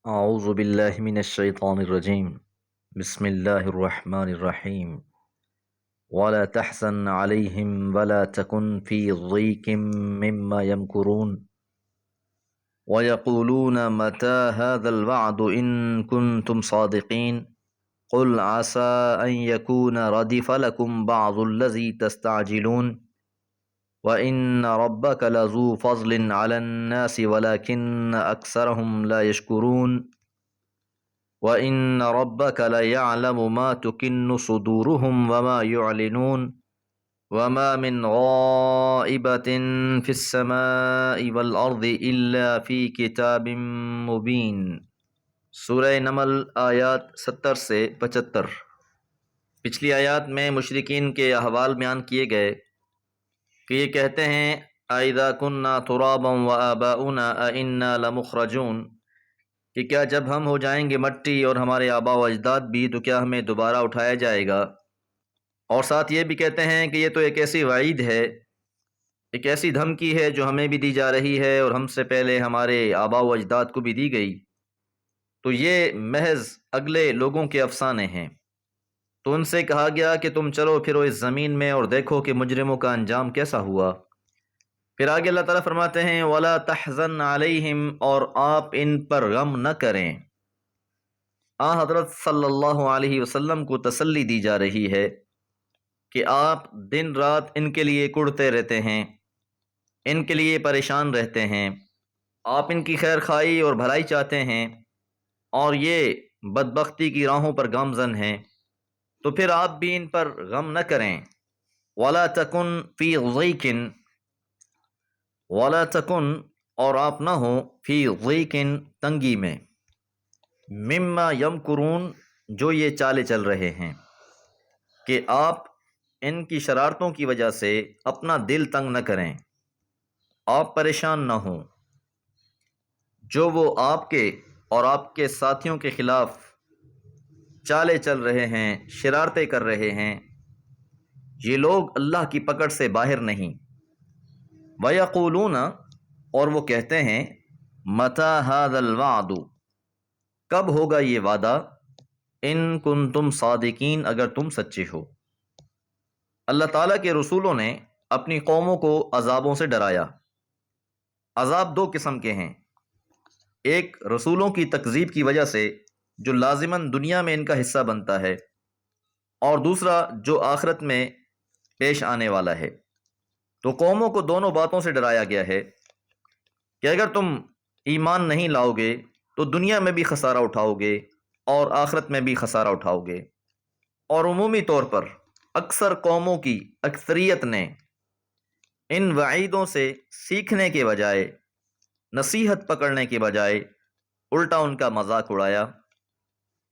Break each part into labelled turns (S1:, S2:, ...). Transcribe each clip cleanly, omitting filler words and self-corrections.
S1: أعوذ بالله من الشيطان الرجيم. بسم الله الرحمن الرحيم. ولا تحزن عليهم ولا تكن في ضيق مما يمكرون ويقولون متى هذا الوعد إن كنتم صادقين قل عسى أن يكون ردف لكم بعض الذي تستعجلون وإن ربك لذو فضل على الناس ولكن أكثرهم لا يشكرون وَإِنَّ رَبَّكَ لَيَعْلَمُ مَا تُكِنُّ صُدُورُهُمْ وَمَا يُعْلِنُونَ وَمَا مِنْ غَائِبَةٍ فِي السَّمَاءِ وَالْأَرْضِ إِلَّا فِي كِتَابٍ مُبِينٍ۔ سورہ نمل آیات 70 سے 75۔ پچھلی آیات میں مشرکین کے احوال بیان کیے گئے کہ یہ کہتے ہیں اَإِذَا كُنَّا تُرَابًا وَآبَاؤُنَا أَإِنَّا لَمُخْرَجُونَ کہ کیا جب ہم ہو جائیں گے مٹی اور ہمارے آبا و اجداد بھی تو کیا ہمیں دوبارہ اٹھایا جائے گا۔ اور ساتھ یہ بھی کہتے ہیں کہ یہ تو ایک ایسی وعید ہے، ایک ایسی دھمکی ہے جو ہمیں بھی دی جا رہی ہے اور ہم سے پہلے ہمارے آبا و اجداد کو بھی دی گئی، تو یہ محض اگلے لوگوں کے افسانے ہیں۔ تو ان سے کہا گیا کہ تم چلو پھرو اس زمین میں اور دیکھو کہ مجرموں کا انجام کیسا ہوا۔ پھر آگے اللہ تعالیٰ فرماتے ہیں وَلَا تَحْزَنْ عَلَيْهِمْ اور آپ ان پر غم نہ کریں۔ حضرت صلی اللہ علیہ وسلم کو تسلی دی جا رہی ہے کہ آپ دن رات ان کے لیے کڑتے رہتے ہیں، ان کے لیے پریشان رہتے ہیں، آپ ان کی خیر خواہی اور بھلائی چاہتے ہیں اور یہ بدبختی کی راہوں پر گامزن ہیں، تو پھر آپ بھی ان پر غم نہ کریں۔ وَلَا تَكُنْ فِي ضَيْقٍ وَلَا تَكُنْ اور آپ نہ ہوں فی ضیقٍ تنگی میں، مما یمکرون جو یہ چالے چل رہے ہیں، کہ آپ ان کی شرارتوں کی وجہ سے اپنا دل تنگ نہ کریں، آپ پریشان نہ ہوں۔ جو وہ آپ کے اور آپ کے ساتھیوں کے خلاف چالے چل رہے ہیں، شرارتیں کر رہے ہیں، یہ لوگ اللہ کی پکڑ سے باہر نہیں۔ وَيَقُولُونَ اور وہ کہتے ہیں مَتَى هَذَا الْوَعْدُ کب ہوگا یہ وعدہ، ان کنتم صادقین اگر تم سچے ہو۔ اللہ تعالیٰ کے رسولوں نے اپنی قوموں کو عذابوں سے ڈرایا۔ عذاب دو قسم کے ہیں، ایک رسولوں کی تکذیب کی وجہ سے جو لازماً دنیا میں ان کا حصہ بنتا ہے، اور دوسرا جو آخرت میں پیش آنے والا ہے۔ تو قوموں کو دونوں باتوں سے ڈرایا گیا ہے کہ اگر تم ایمان نہیں لاؤ گے تو دنیا میں بھی خسارہ اٹھاؤ گے اور آخرت میں بھی خسارہ اٹھاؤ گے۔ اور عمومی طور پر اکثر قوموں کی اکثریت نے ان وعیدوں سے سیکھنے کے بجائے، نصیحت پکڑنے کے بجائے الٹا ان کا مذاق اڑایا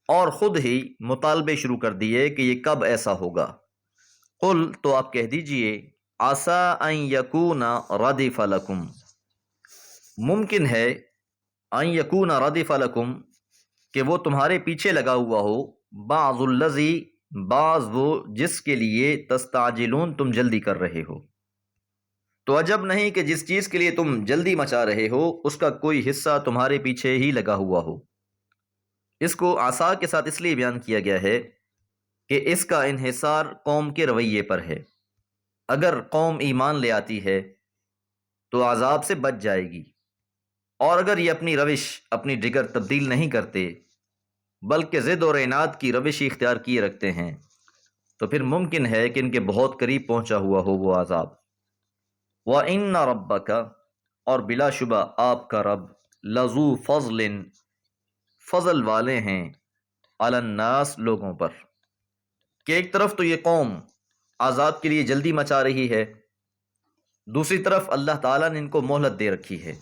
S1: اور خود ہی مطالبے شروع کر دیے کہ یہ کب ایسا ہوگا۔ قل تو آپ کہہ دیجئے عسیٰ ان یکون ردف لکم ممکن ہے ان یکون ردف لکم کہ وہ تمہارے پیچھے لگا ہوا ہو، بعض الذی بعض وہ جس کے لیے تستعجلون تم جلدی کر رہے ہو۔ تو عجب نہیں کہ جس چیز کے لیے تم جلدی مچا رہے ہو اس کا کوئی حصہ تمہارے پیچھے ہی لگا ہوا ہو۔ اس کو عسیٰ کے ساتھ اس لیے بیان کیا گیا ہے کہ اس کا انحصار قوم کے رویے پر ہے۔ اگر قوم ایمان لے آتی ہے تو عذاب سے بچ جائے گی، اور اگر یہ اپنی روش اپنی جگر تبدیل نہیں کرتے بلکہ ضد اور عناد کی روش ہی اختیار کیے رکھتے ہیں تو پھر ممکن ہے کہ ان کے بہت قریب پہنچا ہوا ہو وہ عذاب۔ وَإِنَّ رَبَّكَ اور بلا شبہ آپ کا رب لذو فضل فضل والے ہیں علی الناس لوگوں پر، کہ ایک طرف تو یہ قوم عذاب کے لیے جلدی مچا رہی ہے، دوسری طرف اللہ تعالیٰ نے ان کو مہلت دے رکھی ہے۔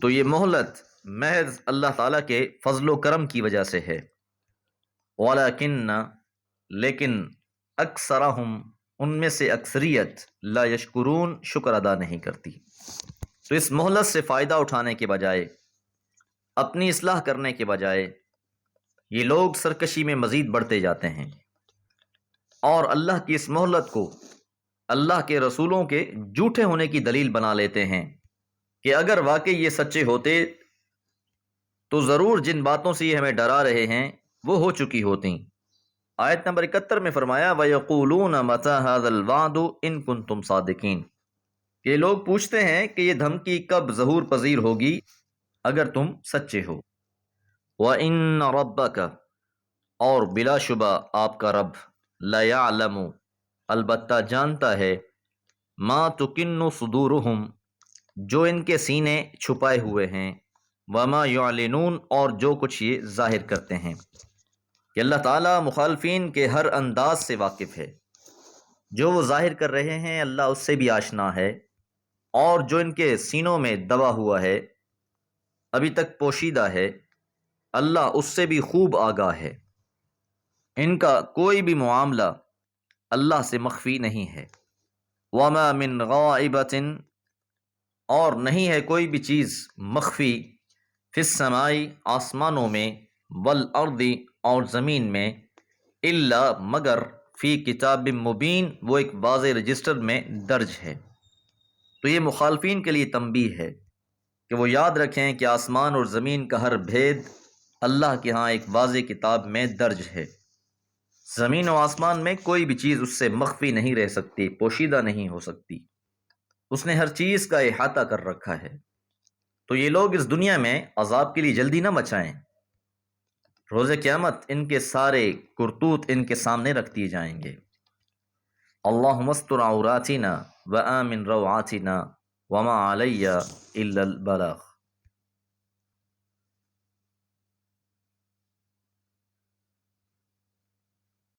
S1: تو یہ مہلت محض اللہ تعالیٰ کے فضل و کرم کی وجہ سے ہے۔ وَلَكِنَّ لیکن اکثرہم ان میں سے اکثریت لا یشکرون شکر ادا نہیں کرتی۔ تو اس مہلت سے فائدہ اٹھانے کے بجائے، اپنی اصلاح کرنے کے بجائے، یہ لوگ سرکشی میں مزید بڑھتے جاتے ہیں اور اللہ کی اس مہلت کو اللہ کے رسولوں کے جھوٹے ہونے کی دلیل بنا لیتے ہیں کہ اگر واقعی یہ سچے ہوتے تو ضرور جن باتوں سے یہ ہمیں ڈرا رہے ہیں وہ ہو چکی ہوتی۔ آیت نمبر 71 میں فرمایا وَيَقُولُونَ مَتَى هَذَا الْوَعْدُ إِن كُنتُمْ صَادِقِينَ کہ لوگ پوچھتے ہیں کہ یہ دھمکی کب ظہور پذیر ہوگی اگر تم سچے ہو۔ وَإِنَّ رَبَّكَ اور بلا شبہ آپ کا رب لَيَعْلَمُ البتہ جانتا ہے مَا تُكِنُّ صُدُورُهُمْ جو ان کے سینے چھپائے ہوئے ہیں، وَمَا يُعْلِنُونَ اور جو کچھ یہ ظاہر کرتے ہیں، کہ اللہ تعالیٰ مخالفین کے ہر انداز سے واقف ہے۔ جو وہ ظاہر کر رہے ہیں اللہ اس سے بھی آشنا ہے، اور جو ان کے سینوں میں دبا ہوا ہے ابھی تک پوشیدہ ہے اللہ اس سے بھی خوب آگاہ ہے۔ ان کا کوئی بھی معاملہ اللہ سے مخفی نہیں ہے۔ وَمَا مِن غَائِبَةٍ اور نہیں ہے کوئی بھی چیز مخفی فی السماء آسمانوں میں والارض اور زمین میں الا مگر فی کتاب مبین وہ ایک واضح رجسٹر میں درج ہے۔ تو یہ مخالفین کے لیے تنبیہ ہے کہ وہ یاد رکھیں کہ آسمان اور زمین کا ہر بھید اللہ کے ہاں ایک واضح کتاب میں درج ہے۔ زمین و آسمان میں کوئی بھی چیز اس سے مخفی نہیں رہ سکتی، پوشیدہ نہیں ہو سکتی، اس نے ہر چیز کا احاطہ کر رکھا ہے۔ تو یہ لوگ اس دنیا میں عذاب کے لیے جلدی نہ مچائیں، روز قیامت ان کے سارے کرتوت ان کے سامنے رکھ دیے جائیں گے۔ اللہم استر عوراتنا وآمن روعاتنا وما علی الا البلاغ۔